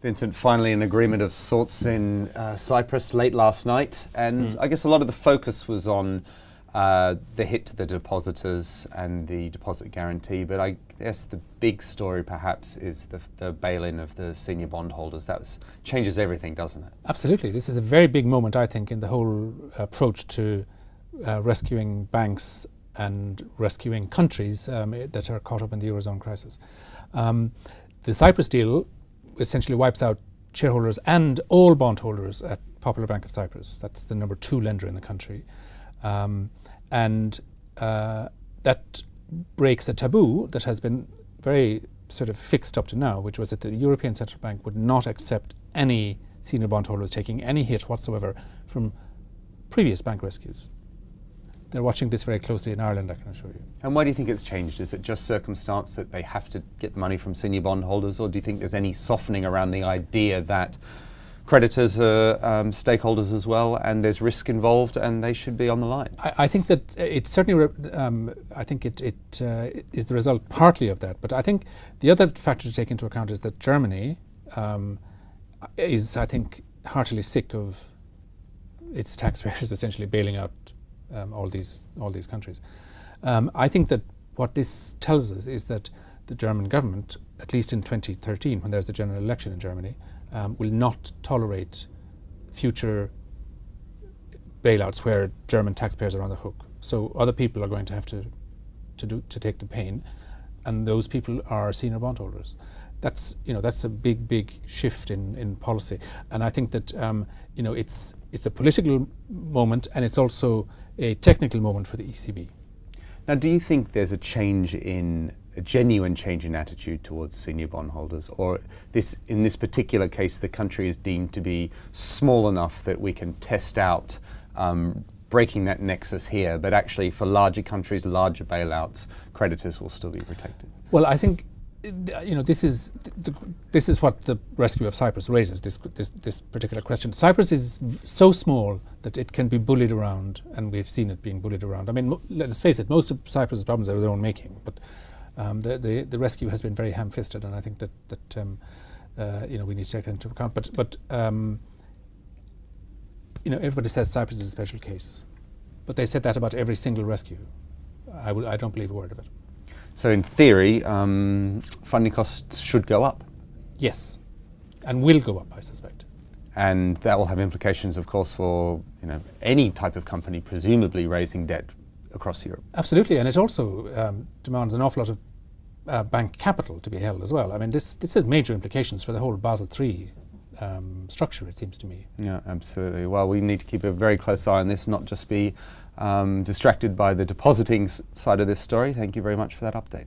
Vincent, finally an agreement of sorts in Cyprus late last night, and I guess a lot of the focus was on the hit to the depositors and the deposit guarantee, but I guess the big story perhaps is the bail-in of the senior bondholders. That changes everything, doesn't it? Absolutely. This is a very big moment, I think, in the whole approach to rescuing banks and rescuing countries that are caught up in the eurozone crisis. The Cyprus deal essentially wipes out shareholders and all bondholders at Popular Bank of Cyprus. That's the number 2 lender in the country. And that breaks a taboo that has been very sort of fixed up to now, which was that the European Central Bank would not accept any senior bondholders taking any hit whatsoever from previous bank rescues. They're watching this very closely in Ireland, I can assure you. And why do you think it's changed? Is it just circumstance that they have to get the money from senior bondholders, or do you think there's any softening around the idea that creditors are stakeholders as well, and there's risk involved, and they should be on the line? I think that it certainly, I think it is the result partly of that. But I think the other factor to take into account is that Germany is, I think, heartily sick of its taxpayers essentially bailing out all these countries. I think that what this tells us is that the German government, at least in 2013, when there's the general election in Germany, will not tolerate future bailouts where German taxpayers are on the hook. So other people are going to have to take the pain, and those people are senior bondholders. That's a big shift in policy, and I think that it's a political moment, and it's also a technical moment for the ECB. Now, do you think there's a genuine change in attitude towards senior bondholders, or in this particular case, the country is deemed to be small enough that we can test out breaking that nexus here, but actually for larger countries, larger bailouts, creditors will still be protected? Well, I think this is what the rescue of Cyprus raises, this particular question. Cyprus is so small that it can be bullied around, and we've seen it being bullied around. I mean, let's face it, most of Cyprus's problems are their own making, but the rescue has been very ham-fisted, and I think that we need to take that into account. But everybody says Cyprus is a special case, but they said that about every single rescue. I don't believe a word of it. So in theory, funding costs should go up? Yes, and will go up, I suspect. And that will have implications, of course, for any type of company presumably raising debt across Europe. Absolutely, and it also demands an awful lot of bank capital to be held as well. I mean, this has major implications for the whole Basel III structure, it seems to me. Yeah, absolutely. Well, we need to keep a very close eye on this, not just be distracted by the depositing side of this story. Thank you very much for that update.